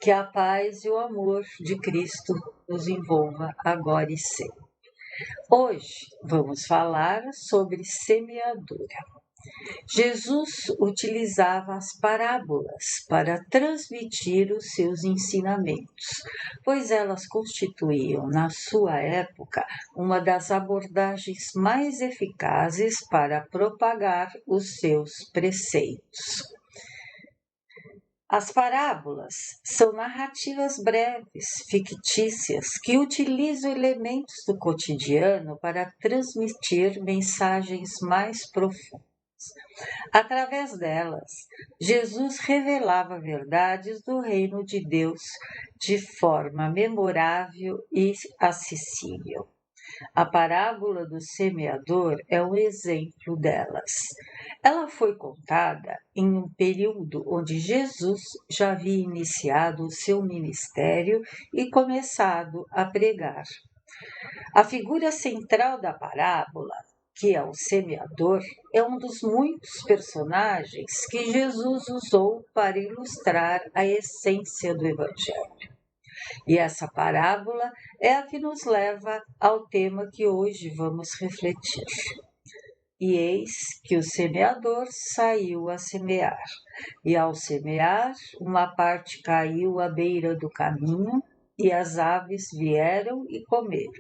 Que a paz e o amor de Cristo nos envolva agora e sempre. Hoje vamos falar sobre semeadura. Jesus utilizava as parábolas para transmitir os seus ensinamentos, pois elas constituíam, na sua época, uma das abordagens mais eficazes para propagar os seus preceitos. As parábolas são narrativas breves, fictícias, que utilizam elementos do cotidiano para transmitir mensagens mais profundas. Através delas, Jesus revelava verdades do reino de Deus de forma memorável e acessível. A parábola do semeador é um exemplo delas. Ela foi contada em um período onde Jesus já havia iniciado o seu ministério e começado a pregar. A figura central da parábola, que é o semeador, é um dos muitos personagens que Jesus usou para ilustrar a essência do Evangelho. E essa parábola é a que nos leva ao tema que hoje vamos refletir. E eis que o semeador saiu a semear, e ao semear, uma parte caiu à beira do caminho, e as aves vieram e comeram.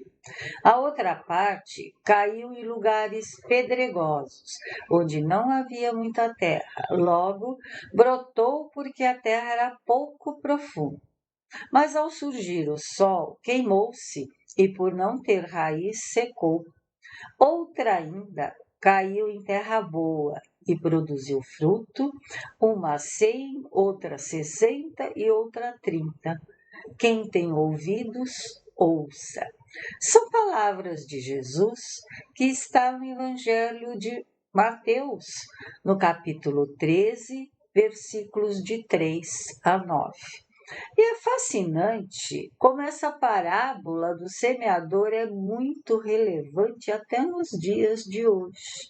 A outra parte caiu em lugares pedregosos, onde não havia muita terra. Logo, brotou porque a terra era pouco profunda. Mas ao surgir o sol, queimou-se e, por não ter raiz, secou. Outra ainda caiu em terra boa e produziu fruto, uma 100, outra 60 e outra 30. Quem tem ouvidos, ouça. São palavras de Jesus que estão no Evangelho de Mateus, no capítulo 13, versículos de 3 a 9. E é fascinante como essa parábola do semeador é muito relevante até nos dias de hoje.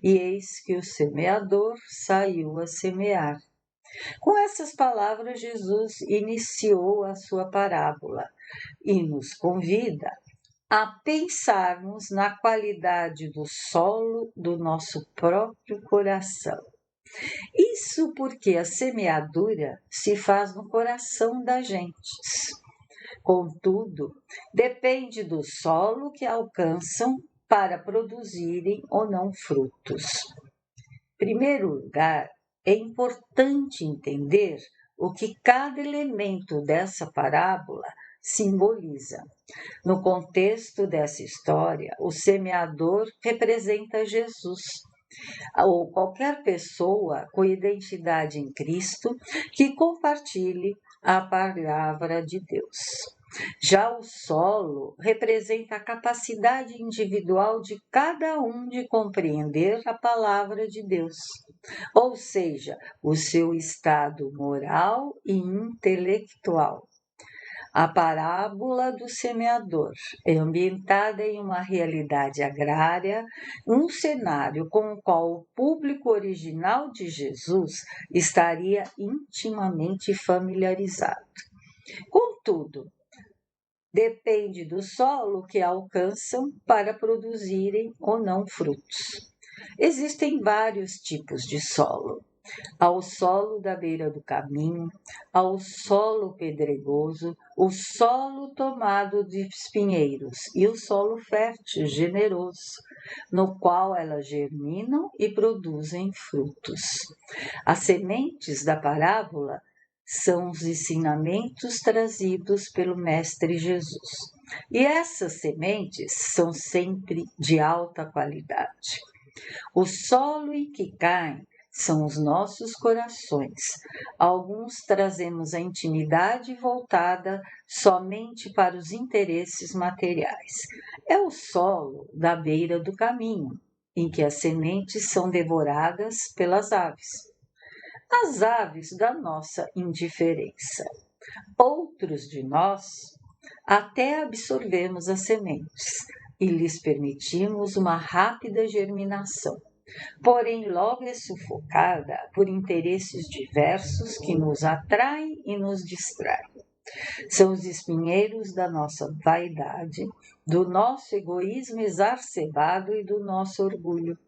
E eis que o semeador saiu a semear. Com essas palavras, Jesus iniciou a sua parábola e nos convida a pensarmos na qualidade do solo do nosso próprio coração. Isso porque a semeadura se faz no coração das gentes. Contudo, depende do solo que alcançam para produzirem ou não frutos. Em primeiro lugar, é importante entender o que cada elemento dessa parábola simboliza. No contexto dessa história, o semeador representa Jesus, ou qualquer pessoa com identidade em Cristo que compartilhe a palavra de Deus. Já o solo representa a capacidade individual de cada um de compreender a palavra de Deus, ou seja, o seu estado moral e intelectual. A parábola do semeador é ambientada em uma realidade agrária, um cenário com o qual o público original de Jesus estaria intimamente familiarizado. Contudo, depende do solo que alcançam para produzirem ou não frutos. Existem vários tipos de solo. Ao solo da beira do caminho, ao solo pedregoso, o solo tomado de espinheiros e o solo fértil, generoso, no qual elas germinam e produzem frutos. As sementes da parábola são os ensinamentos trazidos pelo Mestre Jesus. E essas sementes são sempre de alta qualidade. O solo em que caem são os nossos corações. Alguns trazemos a intimidade voltada somente para os interesses materiais. É o solo da beira do caminho, em que as sementes são devoradas pelas aves. As aves da nossa indiferença. Outros de nós até absorvemos as sementes e lhes permitimos uma rápida germinação. porém logo é sufocada por interesses diversos que nos atraem e nos distraem. São os espinheiros da nossa vaidade, do nosso egoísmo exacerbado e do nosso orgulho.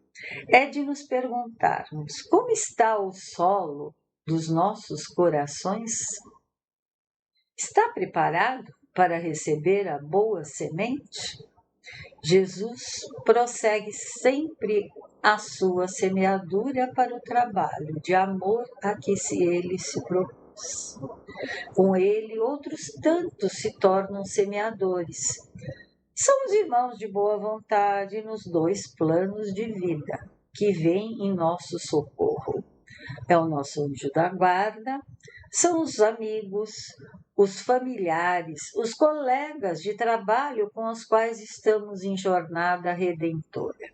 É de nos perguntarmos como está o solo dos nossos corações? Está preparado para receber a boa semente? Jesus prossegue sempre a sua semeadura para o trabalho de amor a que ele se propôs. Com ele, outros tantos se tornam semeadores. São os irmãos de boa vontade nos dois planos de vida que vêm em nosso socorro. É o nosso anjo da guarda, são os amigos, os familiares, os colegas de trabalho com os quais estamos em jornada redentora.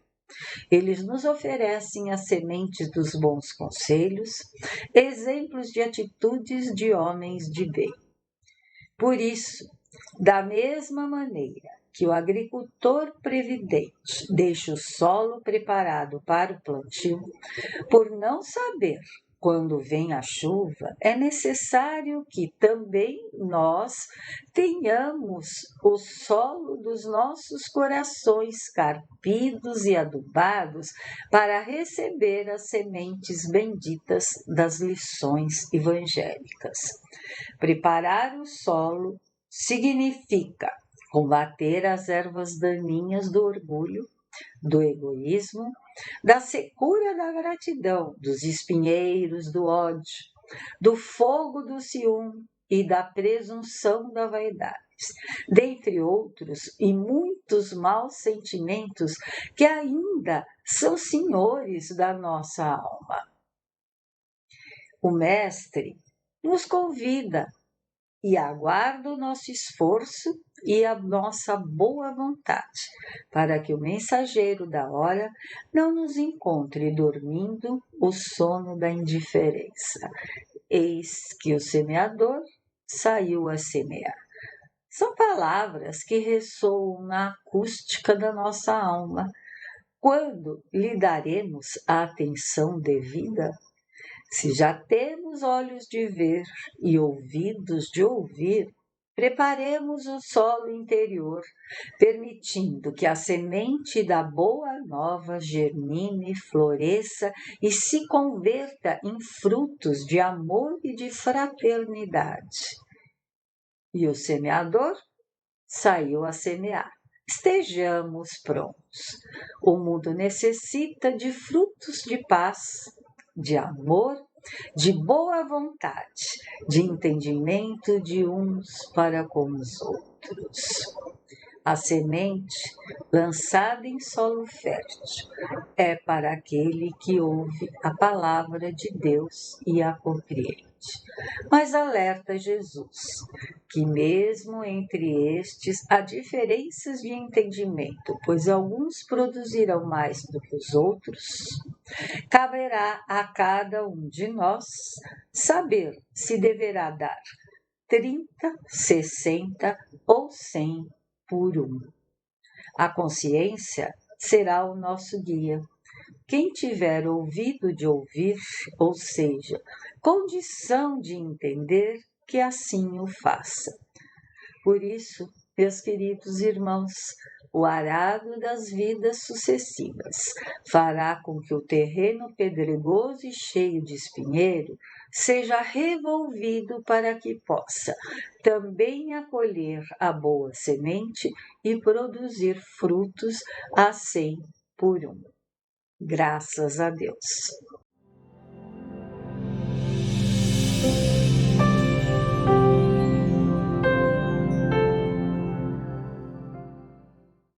Eles nos oferecem as sementes dos bons conselhos, exemplos de atitudes de homens de bem. Por isso, da mesma maneira que o agricultor previdente deixa o solo preparado para o plantio, por não saber quando vem a chuva, é necessário que também nós tenhamos o solo dos nossos corações carpidos e adubados para receber as sementes benditas das lições evangélicas. Preparar o solo significa combater as ervas daninhas do orgulho, do egoísmo, da secura da gratidão, dos espinheiros do ódio, do fogo do ciúme e da presunção da vaidade, dentre outros e muitos maus sentimentos que ainda são senhores da nossa alma. O Mestre nos convida e aguarda o nosso esforço e a nossa boa vontade, para que o mensageiro da hora não nos encontre dormindo o sono da indiferença. Eis que o semeador saiu a semear. São palavras que ressoam na acústica da nossa alma. Quando lhe daremos a atenção devida? Se já temos olhos de ver e ouvidos de ouvir, preparemos o solo interior, permitindo que a semente da boa nova germine, floresça e se converta em frutos de amor e de fraternidade. E o semeador saiu a semear. Estejamos prontos. O mundo necessita de frutos de paz, de amor, de boa vontade, de entendimento de uns para com os outros. A semente lançada em solo fértil é para aquele que ouve a palavra de Deus e a compreende. Mas alerta Jesus que mesmo entre estes há diferenças de entendimento, pois alguns produzirão mais do que os outros. Caberá a cada um de nós saber se deverá dar 30, 60 ou 100 por um. A consciência será o nosso guia. Quem tiver ouvido de ouvir, ou seja, condição de entender, que assim o faça. Por isso, meus queridos irmãos, o arado das vidas sucessivas fará com que o terreno pedregoso e cheio de espinheiro seja revolvido para que possa também acolher a boa semente e produzir frutos a 100 por um. Graças a Deus.